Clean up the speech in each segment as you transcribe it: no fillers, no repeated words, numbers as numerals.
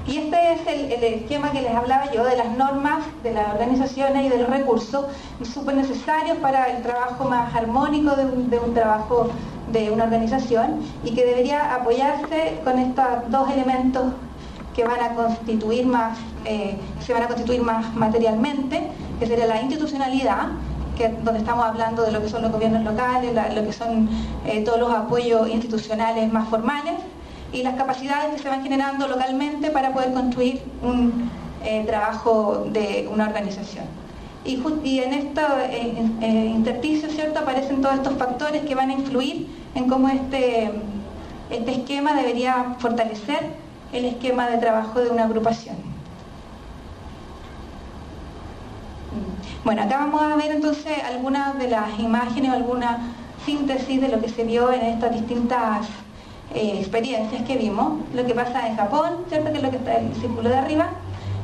Y este es el esquema que les hablaba yo de las normas, de las organizaciones y de los recursos súper necesarios para el trabajo más armónico de un trabajo de una organización, y que debería apoyarse con estos dos elementos que van a constituir más, se van a constituir más materialmente, que sería la institucionalidad, donde estamos hablando de lo que son los gobiernos locales, lo que son todos los apoyos institucionales más formales, y las capacidades que se van generando localmente para poder construir un trabajo de una organización. Y en este intersticio, ¿cierto?, aparecen todos estos factores que van a influir en cómo este esquema debería fortalecer el esquema de trabajo de una agrupación. Bueno, acá vamos a ver entonces algunas de las imágenes, alguna síntesis de lo que se vio en estas distintas experiencias que vimos. Lo que pasa en Japón, ¿cierto?, que es lo que está en el círculo de arriba,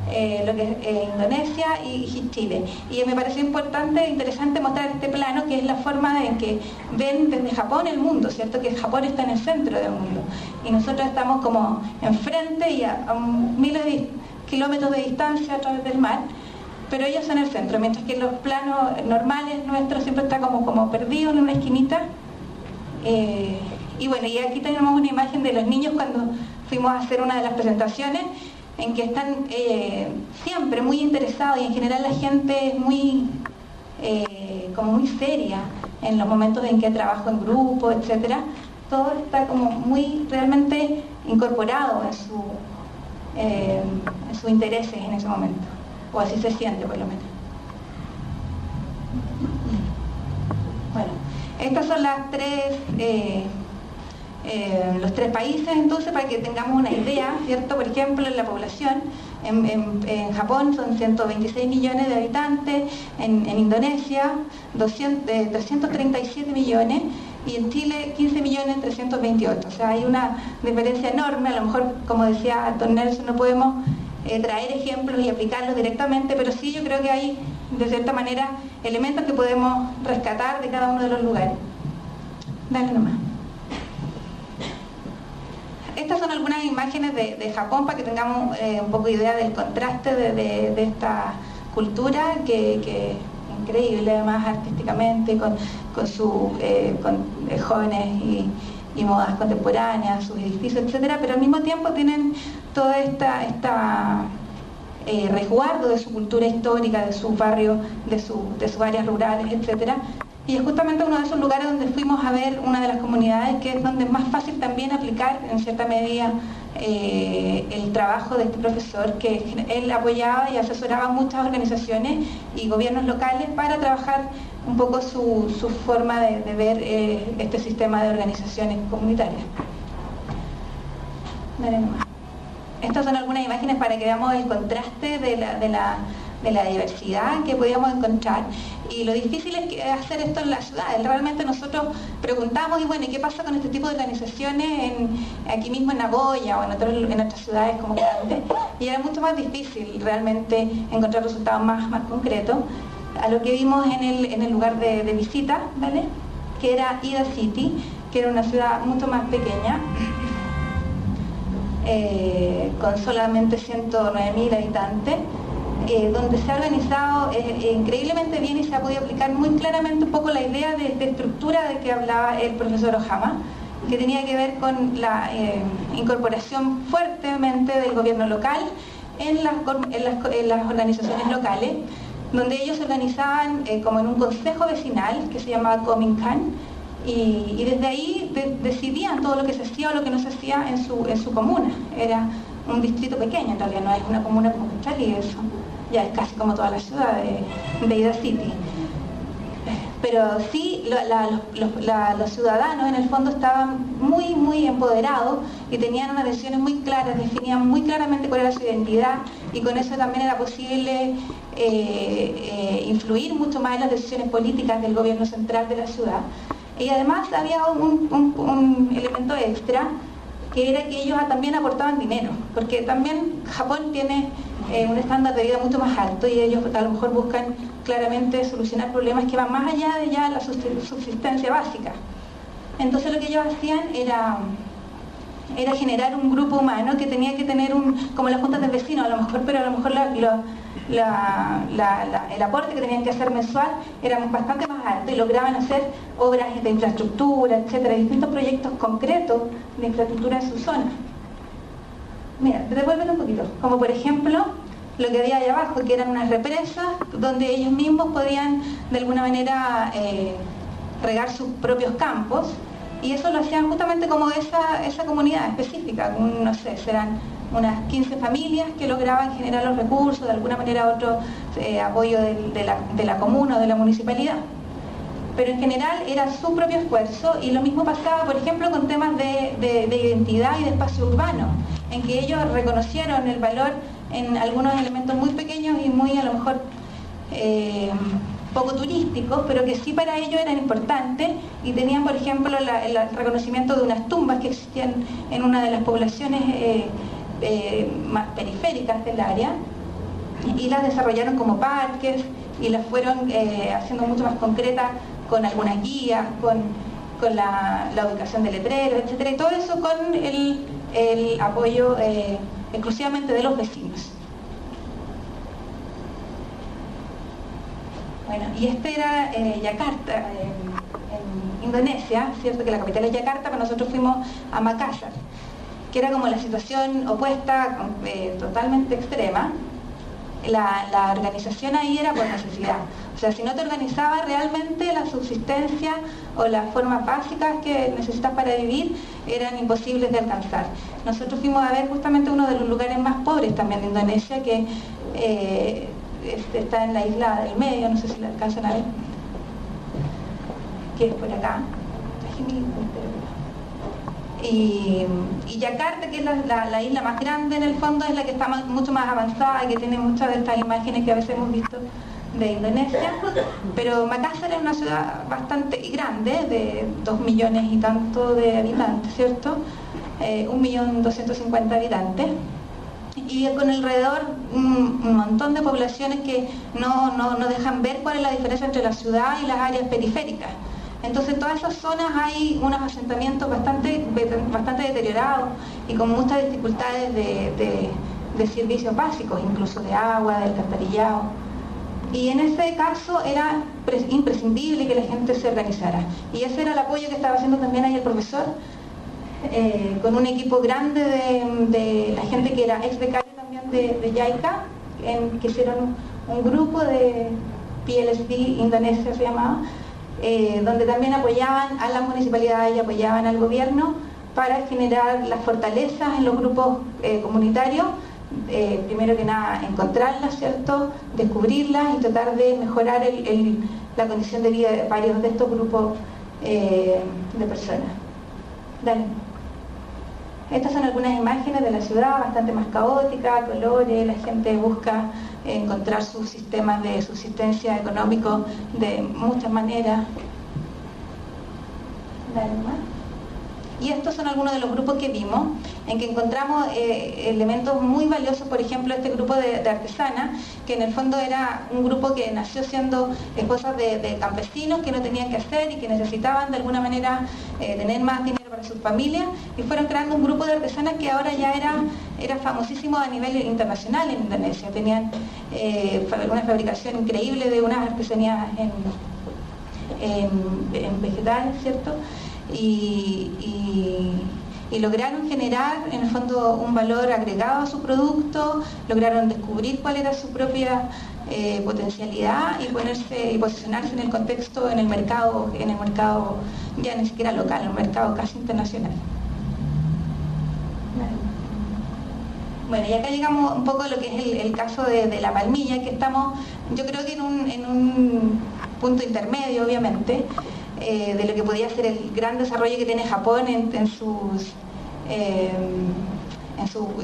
lo que es Indonesia y Chile. Y me pareció importante e interesante mostrar este plano, que es la forma en que ven desde Japón el mundo, ¿cierto?, que Japón está en el centro del mundo y nosotros estamos como enfrente y a miles de kilómetros de distancia a través del mar, pero ellos son el centro, mientras que los planos normales nuestros siempre está como perdidos en una esquinita. Y bueno, y aquí tenemos una imagen de los niños cuando fuimos a hacer una de las presentaciones, en que están siempre muy interesados, y en general la gente es muy como muy seria en los momentos en que trabajo en grupo, etcétera. Todo está como muy realmente incorporado en sus intereses en ese momento, o así se siente por lo menos. Bueno, estas son las los tres países, entonces, para que tengamos una idea, ¿cierto? Por ejemplo, en la población, en Japón son 126 millones de habitantes, en Indonesia 337 millones, y en Chile 15.328.000. O sea, hay una diferencia enorme. A lo mejor, como decía Don Nelson, no podemos traer ejemplos y aplicarlos directamente, pero sí yo creo que hay, de cierta manera, elementos que podemos rescatar de cada uno de los lugares. Dale nomás. Estas son algunas imágenes de Japón para que tengamos un poco de idea del contraste de esta cultura, que es increíble, además artísticamente, con jóvenes y modas contemporáneas, sus edificios, etcétera, pero al mismo tiempo tienen toda esta resguardo de su cultura histórica, de sus barrios, de sus áreas rurales, etcétera. Y es justamente uno de esos lugares donde fuimos a ver una de las comunidades, que es donde es más fácil también aplicar en cierta medida el trabajo de este profesor, que él apoyaba y asesoraba a muchas organizaciones y gobiernos locales para trabajar un poco su forma de ver este sistema de organizaciones comunitarias. Estas son algunas imágenes para que veamos el contraste de la diversidad que podíamos encontrar, y lo difícil es hacer esto en las ciudades. Realmente nosotros preguntamos, y bueno, ¿y qué pasa con este tipo de organizaciones aquí mismo en Nagoya o en otras ciudades como grandes? Y era mucho más difícil realmente encontrar resultados más concretos. A lo que vimos en el lugar de visita, ¿vale?, que era Ida City, que era una ciudad mucho más pequeña, con solamente 109.000 habitantes, donde se ha organizado increíblemente bien y se ha podido aplicar muy claramente un poco la idea de estructura de que hablaba el profesor Ohama, que tenía que ver con la incorporación fuertemente del gobierno local en las organizaciones locales, donde ellos se organizaban como en un consejo vecinal que se llamaba Kominkan, y desde ahí decidían todo lo que se hacía o lo que no se hacía en su comuna. Era un distrito pequeño, en realidad no es una comuna como Cali, eso ya es casi como toda la ciudad de Ida City. Pero sí, los ciudadanos en el fondo estaban muy empoderados y tenían unas decisiones muy claras, definían muy claramente cuál era su identidad, y con eso también era posible influir mucho más en las decisiones políticas del gobierno central de la ciudad. Y además había un elemento extra, que era que ellos también aportaban dinero, porque también Japón tiene un estándar de vida mucho más alto, y ellos a lo mejor buscan claramente solucionar problemas que van más allá de ya la subsistencia básica. Entonces lo que ellos hacían era era generar un grupo humano que tenía que tener como las juntas de vecinos a lo mejor, pero a lo mejor el aporte que tenían que hacer mensual era bastante más alto y lograban hacer obras de infraestructura, etcétera, distintos proyectos concretos de infraestructura en su zona. Mira, devuélvelo un poquito, como por ejemplo lo que había ahí abajo, que eran unas represas donde ellos mismos podían de alguna manera regar sus propios campos, y eso lo hacían justamente como esa comunidad específica, no sé, serán unas 15 familias que lograban generar los recursos, de alguna manera otro apoyo de la comuna o de la municipalidad. Pero en general era su propio esfuerzo, y lo mismo pasaba, por ejemplo, con temas de identidad y de espacio urbano, en que ellos reconocieron el valor en algunos elementos muy pequeños y muy a lo mejor poco turísticos, pero que sí para ellos eran importantes, y tenían por ejemplo el reconocimiento de unas tumbas que existían en una de las poblaciones más periféricas del área, y las desarrollaron como parques y las fueron haciendo mucho más concretas con algunas guías, con la ubicación de letreros, etcétera, y todo eso con el apoyo exclusivamente de los vecinos. Bueno, y este era Yakarta, en Indonesia, cierto que la capital es Yakarta, pero nosotros fuimos a Makassar, que era como la situación opuesta, totalmente extrema. La organización ahí era por necesidad. O sea, si no te organizabas realmente, la subsistencia o las formas básicas que necesitas para vivir eran imposibles de alcanzar. Nosotros fuimos a ver justamente uno de los lugares más pobres también de Indonesia, que está en la isla del medio, no sé si la alcanzan a ver, que es por acá. Y Yakarta, que es la isla más grande en el fondo, es la que está mucho más avanzada y que tiene muchas de estas imágenes que a veces hemos visto de Indonesia. Pero Makassar es una ciudad bastante grande, de 2 millones y tanto de habitantes, ¿cierto? 1.250.000 habitantes. Y con alrededor un montón de poblaciones que no dejan ver cuál es la diferencia entre la ciudad y las áreas periféricas. Entonces en todas esas zonas hay unos asentamientos bastante deteriorados y con muchas dificultades de servicios básicos, incluso de agua, del alcantarillado. Y en ese caso era imprescindible que la gente se organizara. Y ese era el apoyo que estaba haciendo también ahí el profesor, con un equipo grande de la gente que era ex becaria también de JICA, que hicieron un grupo de PLSD Indonesia se llamaba, donde también apoyaban a las municipalidades y apoyaban al gobierno para generar las fortalezas en los grupos comunitarios. Primero que nada encontrarlas, ¿cierto? Descubrirlas y tratar de mejorar la condición de vida de varios de estos grupos de personas. Dale. Estas son algunas imágenes de la ciudad, bastante más caótica, colores, la gente busca encontrar sus sistemas de subsistencia económico de muchas maneras. Dale más. Y estos son algunos de los grupos que vimos, en que encontramos elementos muy valiosos, por ejemplo, este grupo de artesanas, que en el fondo era un grupo que nació siendo esposas de campesinos que no tenían que hacer y que necesitaban de alguna manera tener más dinero para sus familias, y fueron creando un grupo de artesanas que ahora ya era famosísimo a nivel internacional en Indonesia. Tenían una fabricación increíble de unas artesanías en vegetales, ¿cierto? Y lograron generar en el fondo un valor agregado a su producto, lograron descubrir cuál era su propia potencialidad y posicionarse en el contexto, en el mercado ya ni siquiera local, en un mercado casi internacional. Bueno, y acá llegamos un poco a lo que es el caso de la palmilla, que estamos, yo creo que en un punto intermedio, obviamente, de lo que podía ser el gran desarrollo que tiene Japón en sus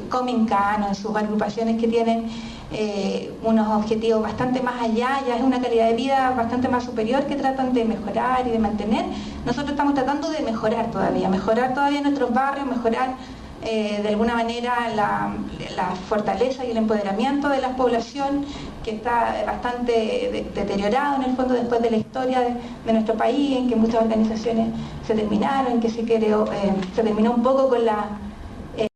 Kominkan, en sus agrupaciones que tienen unos objetivos bastante más allá, ya es una calidad de vida bastante más superior que tratan de mejorar y de mantener. Nosotros estamos tratando de mejorar todavía nuestros barrios, mejorar de alguna manera la fortaleza y el empoderamiento de la población, que está bastante deteriorado en el fondo después de la historia de nuestro país, en que muchas organizaciones se terminaron, en que se terminó un poco con la